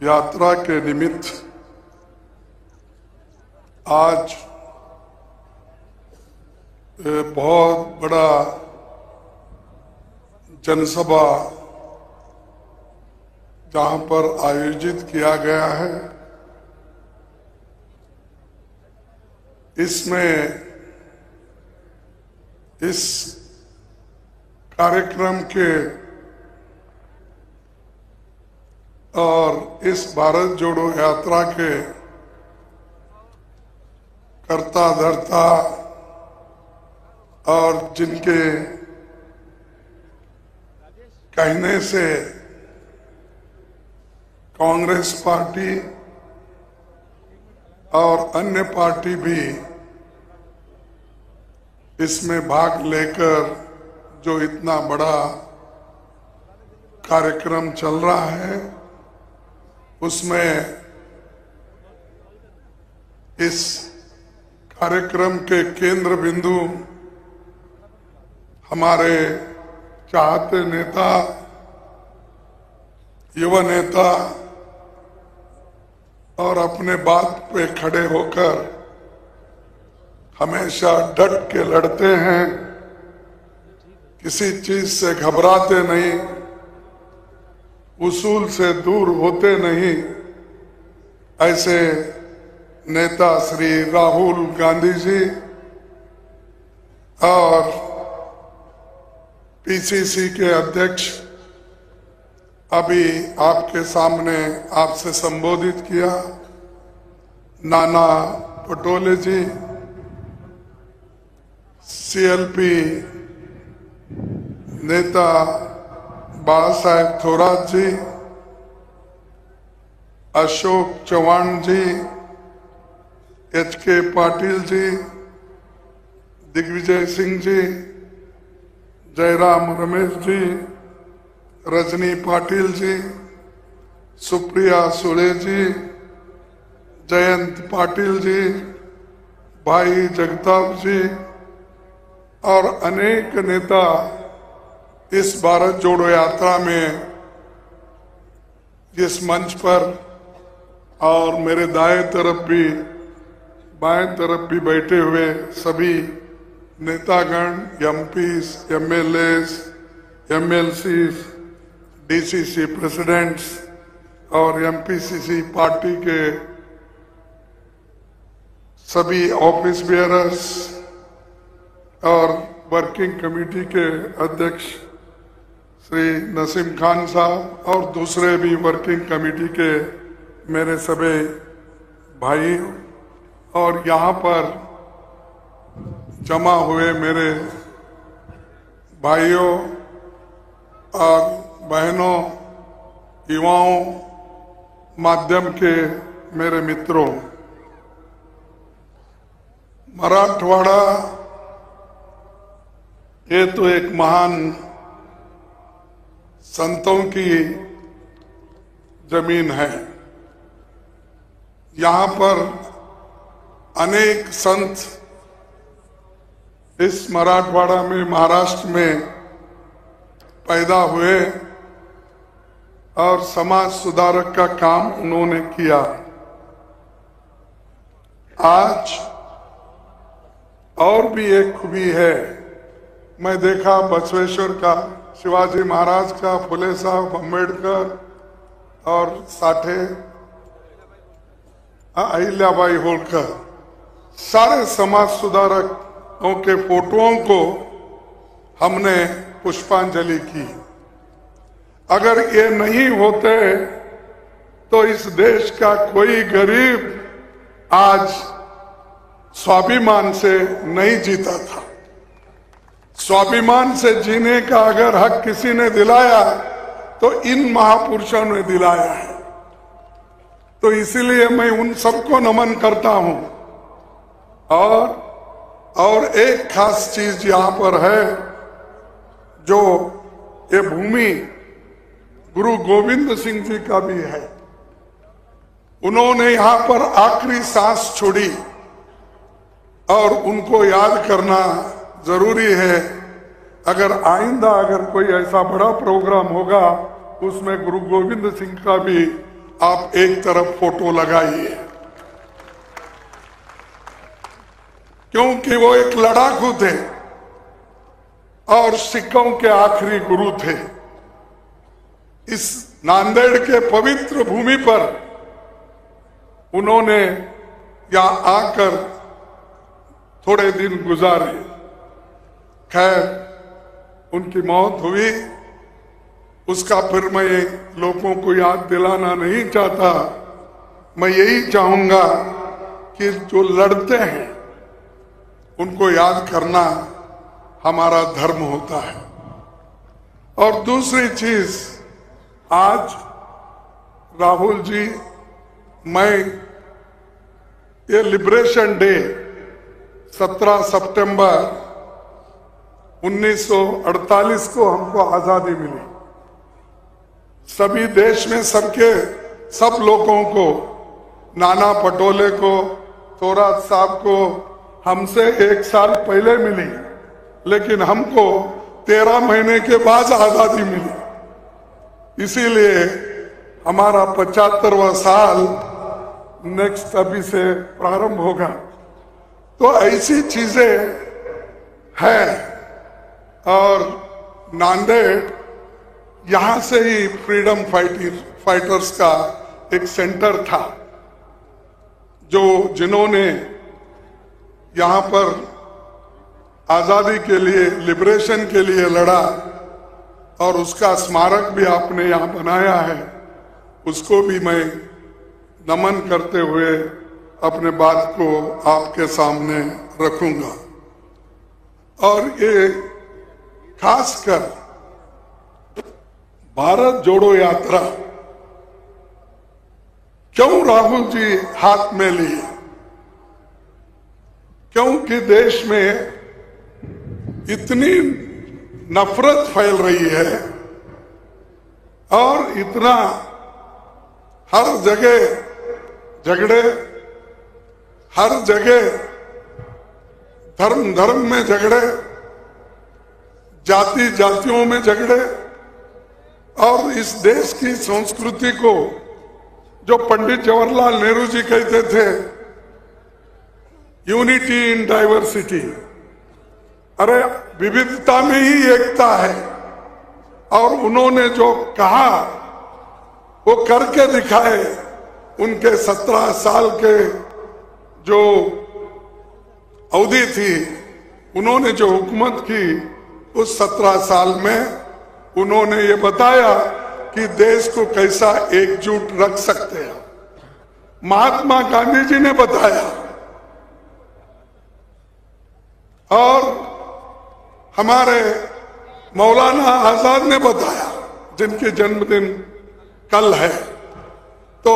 यात्रा के निमित्त आज बहुत बड़ा जनसभा जहां पर आयोजित किया गया है, इसमें इस कार्यक्रम के और इस भारत जोड़ो यात्रा के कर्ता धर्ता और जिनके कहने से कांग्रेस पार्टी और अन्य पार्टी भी इसमें भाग लेकर जो इतना बड़ा कार्यक्रम चल रहा है, उसमें इस कार्यक्रम के केंद्र बिंदु हमारे चाहते नेता, युवा नेता और अपने बात पे खड़े होकर हमेशा डट के लड़ते हैं, किसी चीज से घबराते नहीं, उसूल से दूर होते नहीं, ऐसे नेता श्री राहुल गांधी जी और पीसीसी के अध्यक्ष अभी आपके सामने आपसे संबोधित किया, नाना पटोले जी, सीएलपी नेता बाला साहेब थोराट जी, अशोक चौहान जी, एचके पाटिल जी, दिग्विजय सिंह जी, जयराम रमेश जी, रजनी पाटिल जी, सुप्रिया सुले जी, जयंत पाटिल जी, भाई जगताप जी और अनेक नेता इस भारत जोड़ो यात्रा में इस मंच पर और मेरे दाएं तरफ भी बाएं तरफ भी बैठे हुए सभी नेतागण, MPs, MLAs, MLCs, DCC presidents और एमपीसीसी पार्टी के सभी ऑफिस बेयरर्स और वर्किंग कमेटी के अध्यक्ष श्री नसीम खान साहब और दूसरे भी वर्किंग कमेटी के मेरे सभी भाई और यहाँ पर जमा हुए मेरे भाइयों और बहनों, युवाओं, माध्यम के मेरे मित्रों, मराठवाड़ा ये तो एक महान संतों की जमीन है। यहाँ पर अनेक संत इस मराठवाड़ा में, महाराष्ट्र में पैदा हुए और समाज सुधारक का काम उन्होंने किया। आज और भी एक खूबी है, मैं देखा बसवेश्वर का, शिवाजी महाराज का, फुले साहब, अम्बेडकर और साठे अहिल्याबाई होलकर, सारे समाज सुधारकों के फोटोओं को हमने पुष्पांजलि की। अगर ये नहीं होते तो इस देश का कोई गरीब आज स्वाभिमान से नहीं जीता था। स्वाभिमान से जीने का अगर हक किसी ने दिलाया तो इन महापुरुषों ने दिलाया है। तो इसीलिए मैं उन सबको नमन करता हूं। और एक खास चीज यहां पर है, जो ये भूमि गुरु गोविंद सिंह जी का भी है। उन्होंने यहां पर आखिरी सांस छोड़ी और उनको याद करना जरूरी है। अगर आइंदा अगर कोई ऐसा बड़ा प्रोग्राम होगा उसमें गुरु गोविंद सिंह का भी आप एक तरफ फोटो लगाइए, क्योंकि वो एक लड़ाकू थे और सिखों के आखिरी गुरु थे। इस नांदेड़ के पवित्र भूमि पर उन्होंने यहाँ आकर थोड़े दिन गुजारे। खैर, उनकी मौत हुई, उसका फिर मैं लोगों को याद दिलाना नहीं चाहता। मैं यही चाहूंगा कि जो लड़ते हैं उनको याद करना हमारा धर्म होता है। और दूसरी चीज, आज राहुल जी, मैं ये लिबरेशन डे 17 सितंबर 1948 को हमको आजादी मिली। सभी देश में सब लोगों को, नाना पटोले को, थोरात साहब को हमसे 1 साल पहले मिली, लेकिन हमको 13 महीने के बाद आजादी मिली। इसीलिए हमारा 75वां साल नेक्स्ट अभी से प्रारंभ होगा। तो ऐसी चीजें हैं। और नांदेड़, यहां से ही फ्रीडम फाइटर्स का एक सेंटर था, जिन्होंने यहां पर आजादी के लिए, लिबरेशन के लिए लड़ा। और उसका स्मारक भी आपने यहां बनाया है, उसको भी मैं नमन करते हुए अपने बात को आपके सामने रखूंगा। और ये खासकर भारत जोड़ो यात्रा क्यों राहुल जी हाथ में लिए? क्योंकि देश में इतनी नफरत फैल रही है और इतना हर जगह झगड़े, हर जगह धर्म में झगड़े, जातियों में झगड़े। और इस देश की संस्कृति को, जो पंडित जवाहरलाल नेहरू जी कहते थे, यूनिटी इन डाइवर्सिटी, अरे विविधता में ही एकता है। और उन्होंने जो कहा वो करके दिखाए। उनके 17 साल के जो अवधि थी, उन्होंने जो हुकूमत की, उस 17 साल में उन्होंने ये बताया कि देश को कैसा एकजुट रख सकते हैं। महात्मा गांधी जी ने बताया और हमारे मौलाना आजाद ने बताया, जिनके जन्मदिन कल है। तो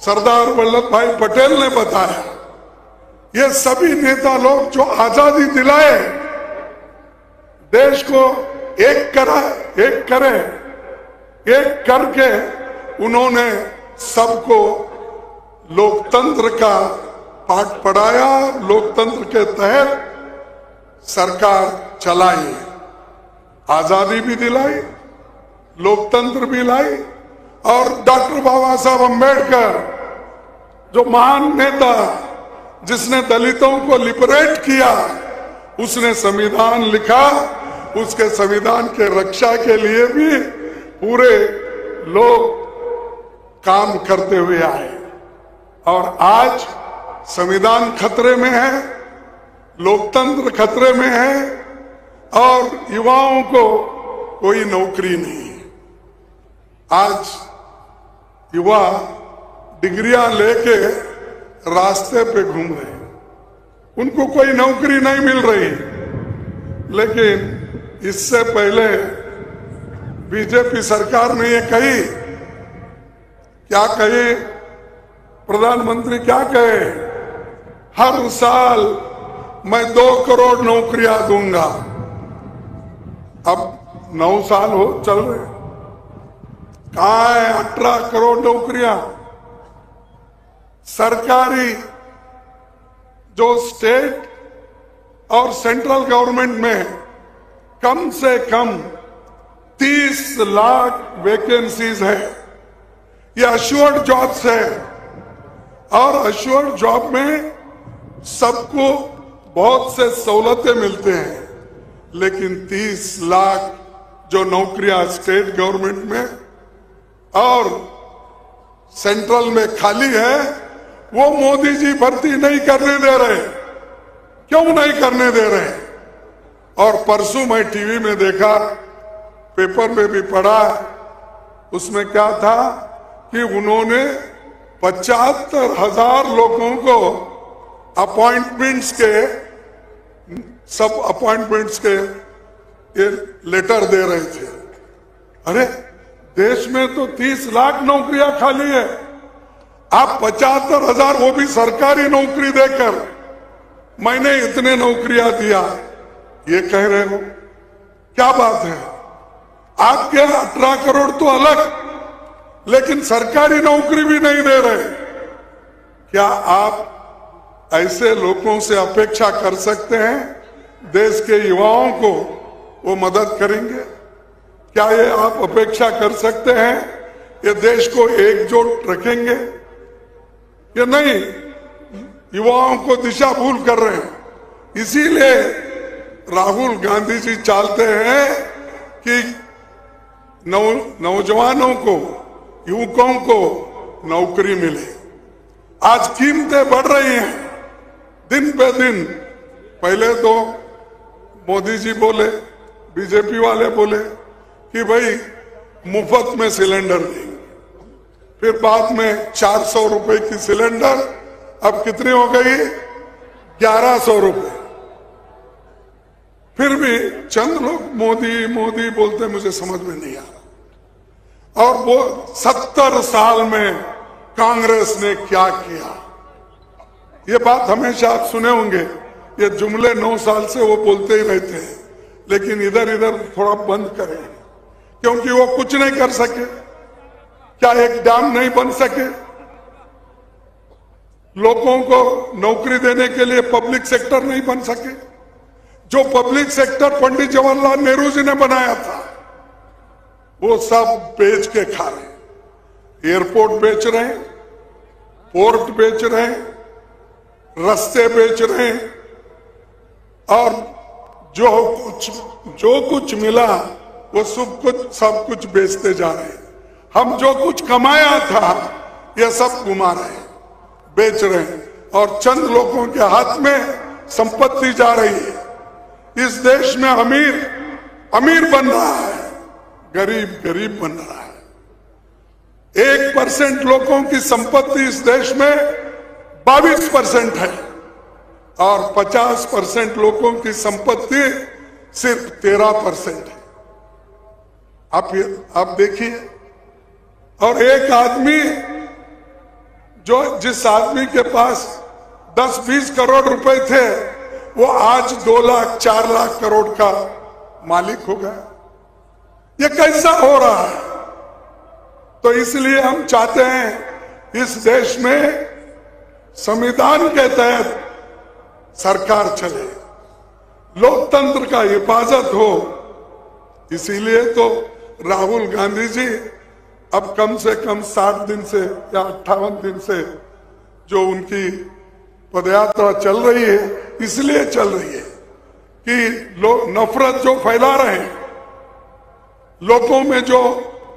सरदार वल्लभ भाई पटेल ने बताया। ये सभी नेता लोग जो आजादी दिलाए, देश को एक करके उन्होंने सबको लोकतंत्र का पाठ पढ़ाया। लोकतंत्र के तहत सरकार चलाई, आजादी भी दिलाई, लोकतंत्र भी लाई। और डॉक्टर बाबा साहब अम्बेडकर, जो महान नेता, जिसने दलितों को लिबरेट किया, उसने संविधान लिखा। उसके संविधान के रक्षा के लिए भी पूरे लोग काम करते हुए आए। और आज संविधान खतरे में है, लोकतंत्र खतरे में है और युवाओं को कोई नौकरी नहीं। आज युवा डिग्रियां लेके रास्ते पे घूम रहे हैं, उनको कोई नौकरी नहीं मिल रही। लेकिन इससे पहले बीजेपी सरकार ने ये कही, क्या कही प्रधानमंत्री, क्या कहे, हर साल मैं 2 करोड़ नौकरियां दूंगा। अब 9 साल हो चल रहे, कहां है 18 करोड़ नौकरियां? सरकारी जो स्टेट और सेंट्रल गवर्नमेंट में कम से कम 30 लाख वैकेंसीज है। ये अश्योर्ड जॉब्स है और अश्योर्ड जॉब में सबको बहुत से सहूलतें मिलते हैं, लेकिन 30 लाख जो नौकरियां स्टेट गवर्नमेंट में और सेंट्रल में खाली है, वो मोदी जी भर्ती नहीं करने दे रहे। क्यों नहीं करने दे रहे? और परसों मैं टीवी में देखा, पेपर में भी पढ़ा, उसमें क्या था कि उन्होंने 75,000 लोगों को अपॉइंटमेंट्स के, सब अपॉइंटमेंट्स के ये लेटर दे रहे थे। अरे देश में तो 30 लाख नौकरियां खाली है, आप 75,000 वो भी सरकारी नौकरी देकर मैंने इतने नौकरियां दिया, ये कह रहे हो? क्या बात है? आपके 18 करोड़ तो अलग, लेकिन सरकारी नौकरी भी नहीं दे रहे। क्या आप ऐसे लोगों से अपेक्षा कर सकते हैं देश के युवाओं को वो मदद करेंगे? क्या ये आप अपेक्षा कर सकते हैं ये देश को एकजुट रखेंगे? ये नहीं, युवाओं को दिशा भूल कर रहे हैं। इसीलिए राहुल गांधी जी चाहते हैं कि नौजवानों को, युवकों को नौकरी मिले। आज कीमतें बढ़ रही हैं दिन पे दिन। पहले तो मोदी जी बोले, बीजेपी वाले बोले कि भाई मुफ्त में सिलेंडर देंगे, फिर बाद में 400 रुपए की सिलेंडर अब कितनी हो गई? 1100 रुपए। फिर भी चंद लोग मोदी मोदी बोलते, मुझे समझ में नहीं आ रहा। और वो 70 साल में कांग्रेस ने क्या किया, ये बात हमेशा आप सुने होंगे। ये जुमले 9 साल से वो बोलते ही रहते हैं, लेकिन इधर इधर थोड़ा बंद करें, क्योंकि वो कुछ नहीं कर सके। क्या एक डैम नहीं बन सके? लोगों को नौकरी देने के लिए पब्लिक सेक्टर नहीं बन सके? जो पब्लिक सेक्टर पंडित जवाहरलाल नेहरू जी ने बनाया था, वो सब बेच के खा रहे हैं। एयरपोर्ट बेच रहे हैं, पोर्ट बेच रहे हैं, रास्ते बेच रहे हैं, और जो कुछ मिला वो सब कुछ बेचते जा रहे हैं। हम जो कुछ कमाया था ये सब घुमा रहे हैं, बेच रहे हैं, और चंद लोगों के हाथ में संपत्ति जा रही है। इस देश में अमीर अमीर बन रहा है, गरीब गरीब बन रहा है। 1% लोगों की संपत्ति इस देश में 22% है, और 50% लोगों की संपत्ति सिर्फ 13% है। आप देखिए। और एक आदमी, जिस आदमी के पास 10-20 करोड़ रुपए थे, वो आज 2 लाख 4 लाख करोड़ का मालिक हो गया। ये कैसा हो रहा है? तो इसलिए हम चाहते हैं इस देश में संविधान के तहत सरकार चले, लोकतंत्र का हिफाजत हो। इसीलिए तो राहुल गांधी जी अब कम से कम 60 दिन से या 58 दिन से जो उनकी पदयात्रा चल रही है, इसलिए चल रही है कि लोग नफरत जो फैला रहे हैं, लोगों में जो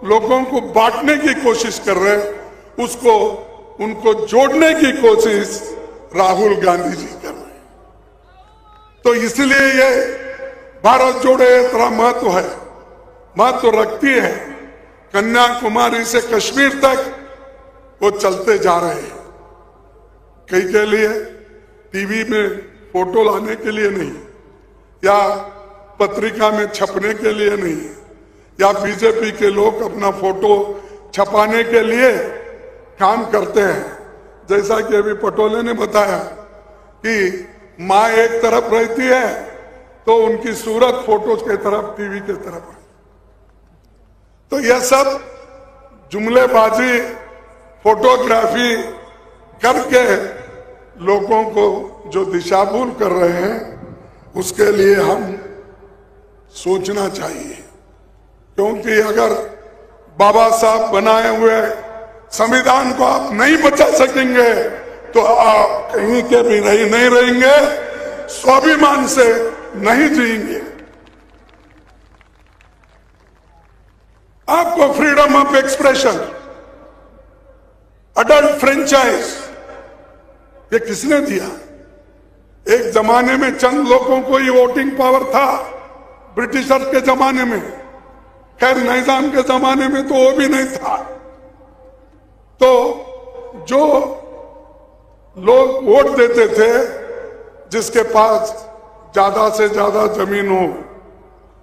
लोगों को बांटने की कोशिश कर रहे हैं, उनको जोड़ने की कोशिश राहुल गांधी जी कर रहे हैं। तो इसलिए ये भारत जोड़ो यात्रा महत्व रखती है। कन्याकुमारी से कश्मीर तक वो चलते जा रहे हैं। कई के लिए टीवी में फोटो लाने के लिए नहीं, या पत्रिका में छपने के लिए नहीं, या बीजेपी के लोग अपना फोटो छपाने के लिए काम करते हैं। जैसा कि अभी पटोले ने बताया कि माँ एक तरफ रहती है तो उनकी सूरत फोटो के तरफ, टीवी के तरफ। तो यह सब जुमलेबाजी, फोटोग्राफी करके लोगों को जो दिशा भूल कर रहे हैं, उसके लिए हम सोचना चाहिए। क्योंकि अगर बाबा साहब बनाए हुए संविधान को आप नहीं बचा सकेंगे तो आप कहीं के भी नहीं रहेंगे, स्वाभिमान से नहीं जिएंगे। आपको freedom of expression, adult franchise, ये किसने दिया? एक जमाने में चंद लोगों को ही वोटिंग पावर था, ब्रिटिशर्स के जमाने में। खैर निजाम के जमाने में तो वो भी नहीं था। तो जो लोग वोट देते थे, जिसके पास ज्यादा से ज्यादा जमीन हो,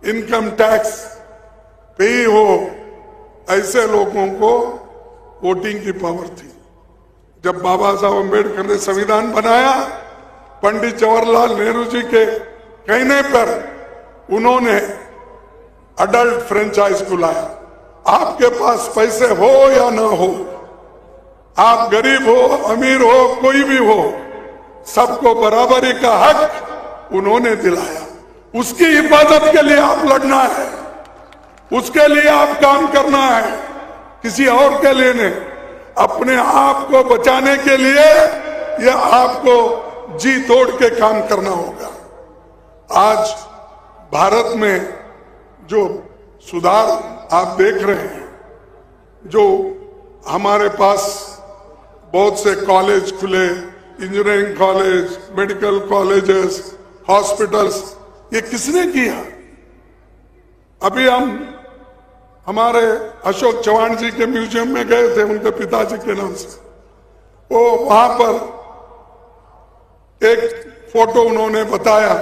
इनकम टैक्स पे हो, ऐसे लोगों को वोटिंग की पावर थी। जब बाबा साहब अम्बेडकर ने संविधान बनाया, पंडित जवाहरलाल नेहरू जी के कहने पर उन्होंने अडल्ट फ्रेंचाइज को लाया। आपके पास पैसे हो या ना हो, आप गरीब हो अमीर हो कोई भी हो, सबको बराबरी का हक उन्होंने दिलाया। उसकी हिफाजत के लिए आप लड़ना है, उसके लिए आप काम करना है, किसी और के लिए नहीं। अपने आप को बचाने के लिए या आपको जी तोड़ के काम करना होगा। आज भारत में जो सुधार आप देख रहे हैं, जो हमारे पास बहुत से कॉलेज खुले, engineering college, medical colleges, hospitals, ये किसने किया? अभी हम हमारे अशोक चौहान जी के म्यूजियम में गए थे, उनके पिताजी के नाम से। वो वहां पर एक फोटो उन्होंने बताया,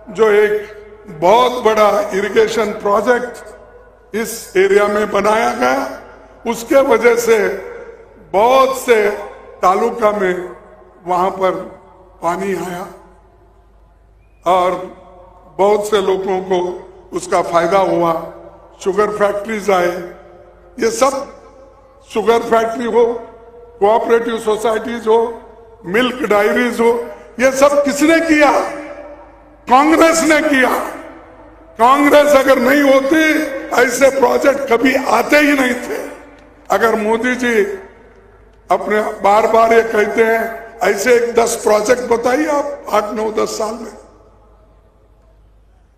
जो एक बहुत बड़ा इरिगेशन प्रोजेक्ट इस एरिया में बनाया गया। उसके वजह से बहुत से तालुका में वहां पर पानी आया और बहुत से लोगों को उसका फायदा हुआ। शुगर फैक्ट्रीज आए, ये सब शुगर फैक्ट्री हो, कोऑपरेटिव सोसाइटीज हो, मिल्क डायरीज हो, ये सब किसने किया? कांग्रेस ने किया। कांग्रेस अगर नहीं होती, ऐसे प्रोजेक्ट कभी आते ही नहीं थे। अगर मोदी जी अपने बार बार ये कहते हैं, ऐसे 10 प्रोजेक्ट बताइए आप 8, 9, 10 साल में,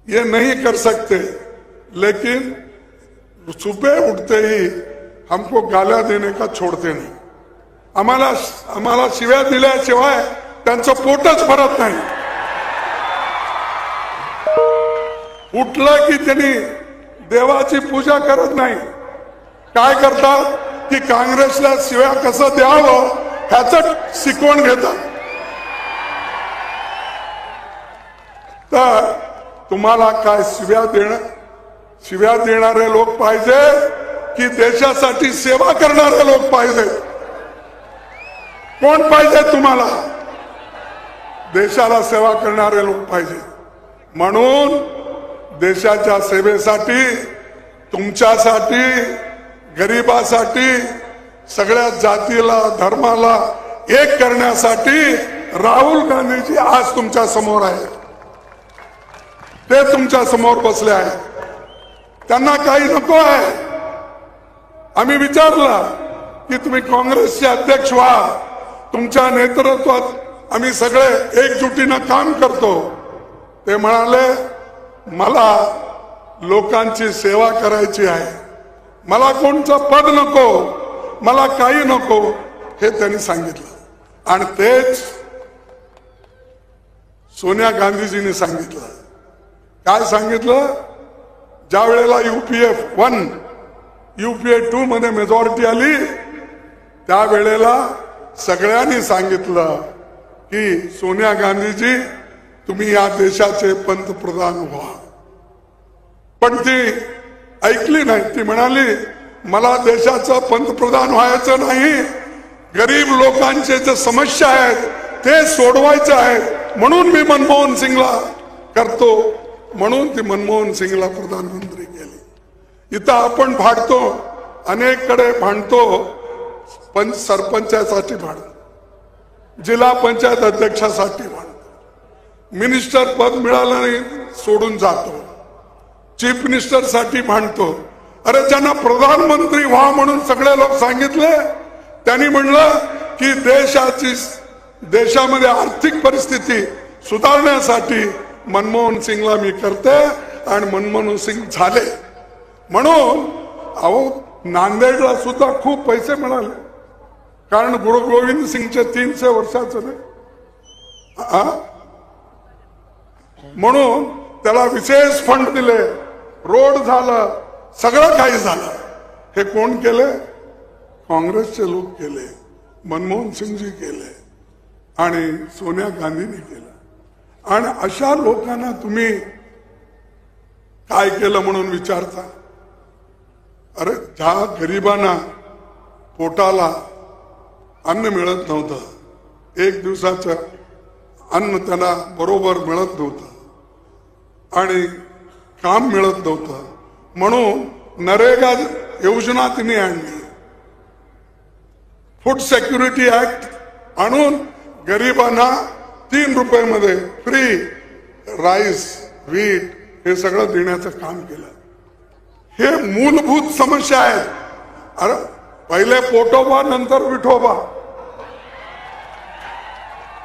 ये नहीं कर सकते। लेकिन सुबह उठते ही हमको गाल्या देणे का छोडते नाही। आम्हाला शिव्या दिल्याशिवाय त्यांचं पोटच भरत नाही। उठलं की त्यांनी देवाची पूजा करत नाही, काय करतात की काँग्रेसला शिव्या कसं द्यावं ह्याचं शिकवण घेतात। तर तुम्हाला काय शिव्या देणारे लोक पाहिजे की देशासाठी सेवा करणारे लोक पाहिजे? कोण पाहिजे तुम्हाला? देशाला सेवा करणारे लोक पाहिजे। म्हणून देशाच्या सेवेसाठी, तुमच्यासाठी, गरिबासाठी, सगळ्या जातीला धर्माला एक करण्यासाठी राहुल गांधीजी आज तुमच्या समोर आहेत। ते तुमच्या समोर बसले आहेत। त्यांना काही नको आहे। आम्ही विचारलं की तुम्ही काँग्रेसचे अध्यक्ष व्हा, तुमच्या नेतृत्वात आम्ही सगळे एकजुटीनं काम करतो। ते म्हणाले मला लोकांची सेवा करायची आहे, मला कोणचं पद नको, मला काही नको, हे त्यांनी सांगितलं। आणि तेच सोनिया गांधीजींनी सांगितलं। काय सांगितलं? ज्या वेळेला UPA 1, UPA 2 मध्ये मेजॉरिटी आली, त्यावेळेला सगळ्यांनी सांगितलं की सोनिया गांधीजी तुम्ही या देशाचे पंतप्रधान व्हा। पण ती ऐकली नाही। ती म्हणाली मला देशाचं पंतप्रधान व्हायचं नाही, गरीब लोकांचे जे समस्या आहेत ते सोडवायचे आहेत, म्हणून मी मनमोहन सिंगला करतो। म्हणून ती मनमोहन सिंगला प्रधानमंत्री केली। इथं आपण भांडतो, अनेककडे भांडतो, पण सरपंचासाठी भांडतो, जिल्हा पंचायत अध्यक्षासाठी भांडतो, मिनिस्टर पद मिळालं नाही सोडून जातो, चीफ मिनिस्टर साठी भांडतो। अरे ज्यांना प्रधानमंत्री व्हा म्हणून सगळे लोक सांगितले त्यांनी म्हणलं की देशामध्ये आर्थिक परिस्थिती सुधारण्यासाठी मनमोहन सिंगला मी करते आणि मनमोहन सिंग झाले. म्हणून अहो नांदेडला सुद्धा खूप पैसे मिळाले, कारण गुरु गोविंद सिंगचे 300 वर्षाचं नाही. म्हणून त्याला विशेष फंड दिले, रोड झालं, सगळं काही झालं. हे कोण केले? काँग्रेसचे लोक केले, मनमोहन सिंगजी केले आणि सोनिया गांधींनी केलं. आणि अशा लोकांना तुम्ही काय केलं म्हणून विचारता? अरे ज्या गरिबांना पोटाला अन्न मिळत नव्हतं, एक दिवसाचं अन्न त्यांना बरोबर मिळत नव्हतं आणि काम मिळत नव्हतं, म्हणून नरेगा योजना तिने आणली. फूड सिक्युरिटी ऍक्ट आणून गरिबांना 3 रुपयामध्ये फ्री राईस, व्हीट हे सगळं देण्याचं काम केलं. हे मूलभूत समस्या आहेत. अरे पहिले पोटोबा नंतर विठोबा.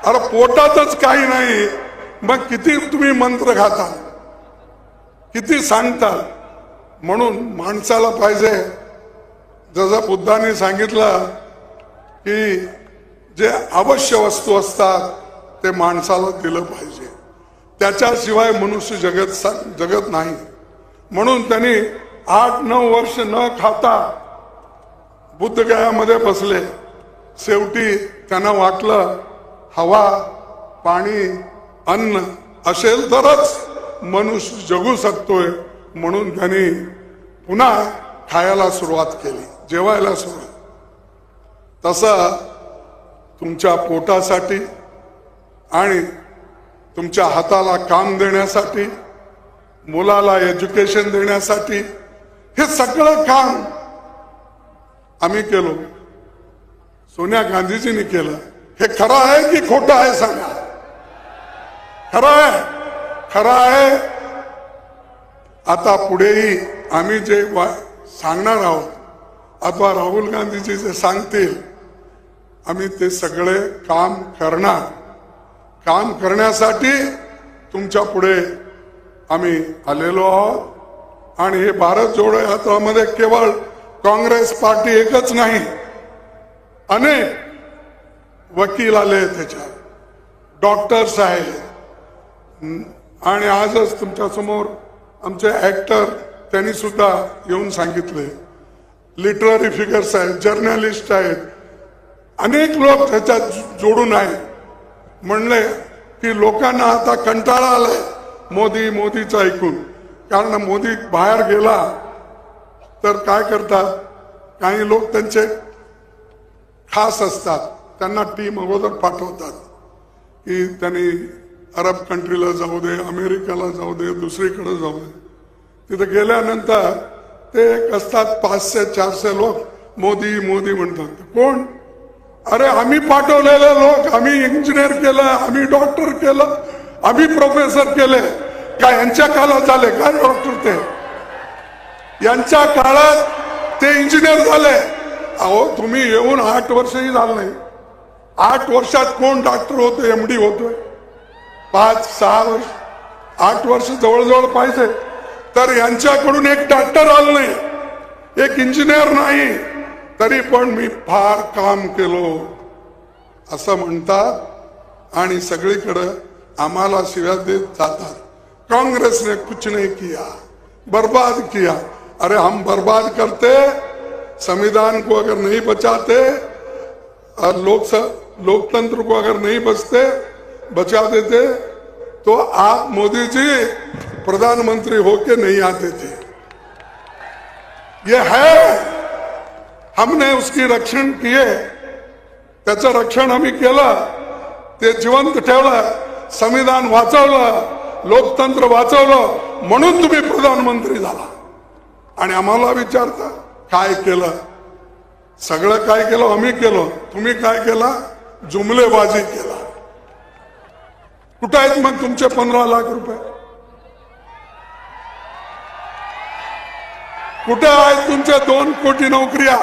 अरे पोटातच काही नाही, मग किती तुम्ही मंत्र घाता, किती सांगता? म्हणून माणसाला पाहिजे, जसं बुद्धांनी सांगितलं की जे आवश्यक वस्तू असतात ते माणसाला दिलं पाहिजे, त्याच्याशिवाय मनुष्य जगत नाही. म्हणून त्यांनी 8-9 वर्ष न खाता बुद्धगयामध्ये बसले. शेवटी त्यांना वाटलं हवा, पाणी, अन्न असेल तरच मनुष्य जगू शकतोय. म्हणून त्यांनी पुन्हा खायला सुरुवात केली, जेवायला सुरुवात. तसं तुमच्या पोटासाठी आणि तुमच्या हाताला काम देण्यासाठी, मुलाला एज्युकेशन देण्यासाठी हे सगळं काम आम्ही केलो, सोनिया गांधीजींनी केलं. हे खरं आहे की खोटं आहे सांगा? खरं आहे, खरं आहे. आता पुढेही आम्ही जे सांगणार आहोत अथवा राहुल गांधीजी जे सांगतील आम्ही ते सगळे काम करणार. काम करण्यासाठी तुमच्या पुढे आम्ही आलेलो आहोत. आणि हे भारत जोडो यात्रामध्ये केवळ काँग्रेस पार्टी एकच नाही, अनेक वकील आले, त्याच्यात डॉक्टर्स आहेत. आणि आजच तुमच्या समोर आमचे ऍक्टर त्यांनी सुद्धा येऊन सांगितले, लिटररी फिगर्स आहेत, जर्नलिस्ट आहेत, अनेक लोक त्याच्यात जोडून आहेत. म्हणले की लोकांना आता कंटाळा आलाय मोदीचं ऐकून, कारण मोदी बाहेर गेला तर काय करतात, काही लोक त्यांचे खास असतात, त्यांना टीम अगोदर पाठवतात की त्यांनी अरब कंट्रीला जाऊ दे, अमेरिकेला जाऊ दे, दुसरीकडे जाऊ दे. तिथे गेल्यानंतर ते एक असतात 500-400 लोक मोदी मोदी म्हणतात. कोण? अरे आम्ही पाठवलेले लोक, आम्ही इंजिनियर केलं, आम्ही डॉक्टर केलं, आम्ही प्रोफेसर केले. काय यांच्या काळात झाले काय डॉक्टर? ते यांच्या काळात ते इंजिनियर झाले. अहो तुम्ही येऊन 8 वर्षही झालं नाही. 8 वर्षात कोण डॉक्टर होतोय, MD होतोय? 5-6 वर्ष, 8 वर्ष जवळजवळ पाहिजे. तर यांच्याकडून एक डॉक्टर आलं नाही, एक इंजिनियर नाही, तरी पण मी फार काम केलो असं म्हणतात. आणि सगळीकडे आम्हाला शिव्या देत जातात, कांग्रेस ने कुछ नहीं किया, बर्बाद किया. अरे हम बर्बाद करते, संविधान को अगर नहीं बचाते और लोकतंत्र को अगर नहीं बचा देते तो आप मोदी जी प्रधानमंत्री होके नहीं आते थे. ये है, हमने उसकी रक्षण किए, त्याचं रक्षण आम्ही केलं, ते जिवंत ठेवलं, संविधान वाचवलं, लोकतंत्र वाचवलं, म्हणून तुम्ही प्रधानमंत्री झाला. आणि आम्हाला विचारता काय केलं? सगळं काय केलं आम्ही केलं, तुम्ही काय केला? जुमलेबाजी केला. कुठे आहेत मग तुमचे 15 लाख रुपये? कुठे आहेत तुमच्या 2 कोटी नोकऱ्या?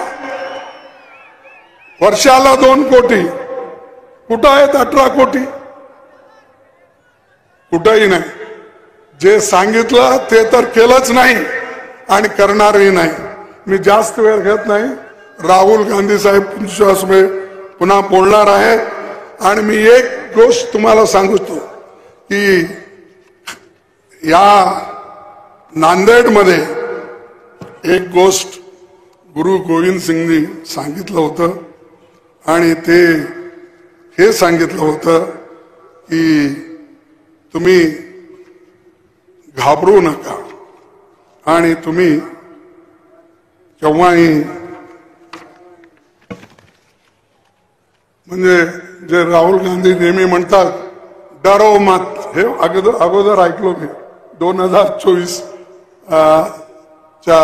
वर्षाला 2 कोटी, कुठं आहेत 18 कोटी? कुठंही नाही. जे सांगितलं ते तर केलंच नाही आणि करणारही नाही. मी जास्त वेळ घेत नाही. राहुल गांधी साहेब विश्वास में पुन्हा बोलणार आहे. आणि मी एक गोष्ट तुम्हाला सांगतो की या नांदेडमध्ये एक गोष्ट गुरु गोविंद सिंगनी सांगितलं होतं आणि ते हे सांगितलं होतं की तुम्ही घाबरू नका आणि तुम्ही केव्हाही म्हणजे जे राहुल गांधी नेहमी म्हणतात डरो मत, हे अगोदर ऐकलो मी 2024 च्या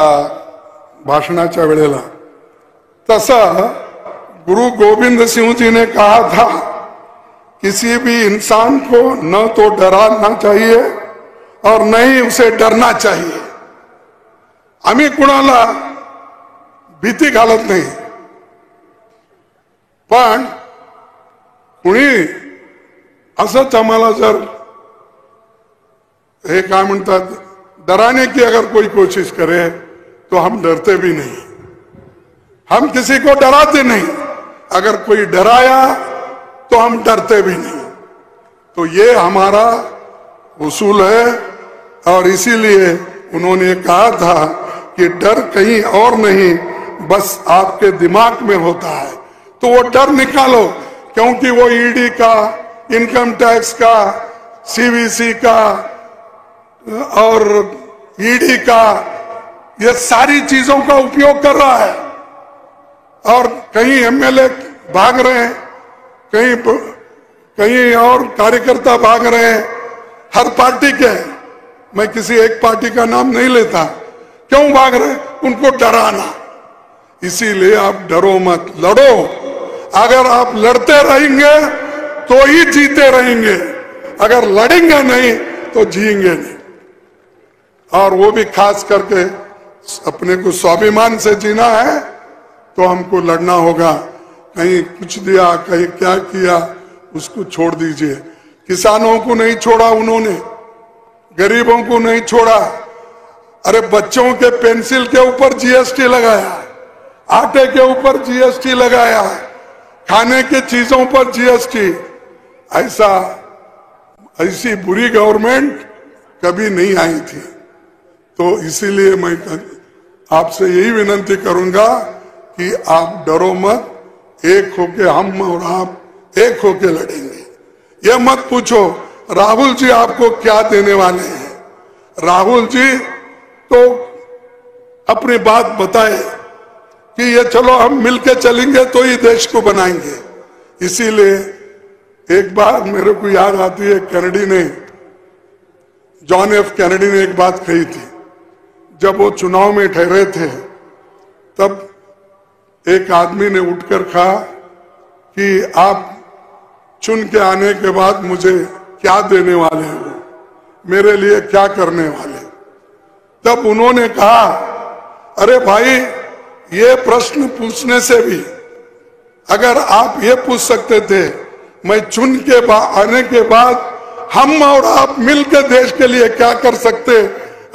भाषणाच्या वेळेला. तसा गुरु गोविंद सिंह जी ने कहा था किसी भी इंसान को न तो डराना चाहिए और न ही उसे डरना चाहिए. आम्ही कुणाला भीती घालत नाही, पण कुणी असंच आम्हाला जर हे काय म्हणतात डराने की अगर कोई कोशिश करे तो हम डरते भी नहीं. हम किसी को डराते नहीं. अगर कोई डराया तो हम डरते भी नहीं. तो ये हमारा उसूल है और इसीलिए उन्होंने कहा था कि डर कहीं और नहीं, बस आपके दिमाग में होता है. तो वो डर निकालो, क्योंकि वो ईडी का, इनकम टैक्स का, सीवीसी का और ईडी का, ये सारी चीजों का उपयोग कर रहा है. और कहीं एमएलए भाग रहे हैं, कहीं और कार्यकर्ता भाग रहे हैं, हर पार्टी के. मैं किसी एक पार्टी का नाम नहीं लेता. क्यों भाग रहे? उनको डराना. इसीलिए आप डरो मत, लड़ो. अगर आप लड़ते रहेंगे तो ही जीते रहेंगे. अगर लड़ेंगे नहीं तो जिएंगे नहीं. और वो भी खास करके अपने को स्वाभिमान से जीना है तो हमको लड़ना होगा. कहीं कुछ दिया, कहीं क्या किया, उसको छोड़ दीजिए. किसानों को नहीं छोड़ा उन्होंने, गरीबों को नहीं छोड़ा. अरे बच्चों के पेंसिल के ऊपर जीएसटी लगाया, आटे के ऊपर जीएसटी लगाया, खाने की चीजों पर जीएसटी. ऐसी बुरी गवर्नमेंट कभी नहीं आई थी. तो इसीलिए मैं आपसे यही विनती करूंगा कि आप डरो मत. एक होके हम और आप एक होके लड़ेंगे. ये मत पूछो राहुल जी आपको क्या देने वाले हैं. राहुल जी तो अपनी बात बताए कि ये चलो हम मिलके चलेंगे तो ही देश को बनाएंगे. इसीलिए एक बार मेरे को याद आती है, कैनेडी ने, जॉन एफ कैनेडी ने एक बात कही थी. जब वो चुनाव में ठहरे थे तब एक आदमी ने उठकर कहा कि आप चुन के आने के बाद मुझे क्या देने वाले हो, मेरे लिए क्या करने वाले. तब उन्होंने कहा अरे भाई, ये प्रश्न पूछने से भी अगर आप ये पूछ सकते थे मैं चुन के आने के बाद हम और आप मिलकर देश के लिए क्या कर सकते,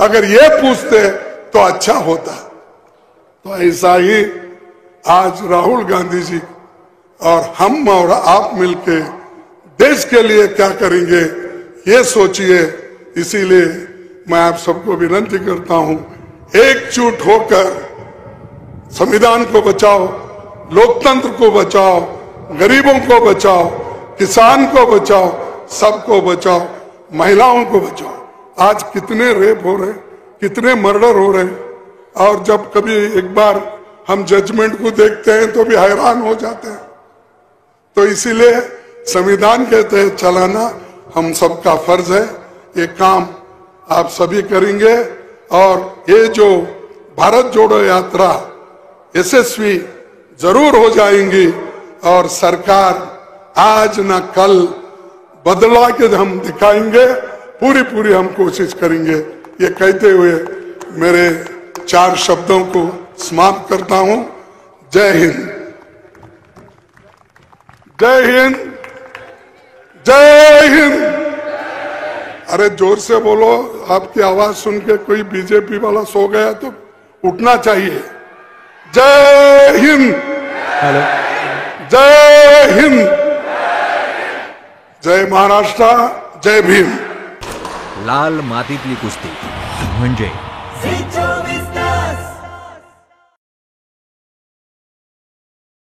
अगर ये पूछते तो अच्छा होता. तो ऐसा ही आज राहुल गांधी जी और हम और आप मिलके देश के लिए क्या करेंगे ये सोचिए. इसीलिए मैं आप सबको विनती करता हूं, एकजुट होकर संविधान को बचाओ, लोकतंत्र को बचाओ, गरीबों को बचाओ, किसान को बचाओ, सबको बचाओ, महिलाओं को बचाओ. आज कितने रेप हो रहे, कितने मर्डर हो रहे. और जब कभी एक बार हम जजमेंट को देखते हैं तो भी हैरान हो जाते हैं. तो इसीलिए संविधान के तहत चलाना हम सबका फर्ज है. ये काम आप सभी करेंगे और ये जो भारत जोड़ो यात्रा यशस्वी जरूर हो जाएंगी. और सरकार आज न कल बदला के हम दिखाएंगे. पूरी हम कोशिश करेंगे. ये कहते हुए मेरे 4 शब्दों को समाप्त करता हूं. जय हिंद. जय हिंद, जय हिंद। अरे जोर से बोलो, आपकी आवाज सुन के कोई बीजेपी वाला सो गया तो उठना चाहिए। जय हिंद, जय हिंद, जय महाराष्ट्र, जय भीम। लाल मातीतली कुस्ती म्हणजे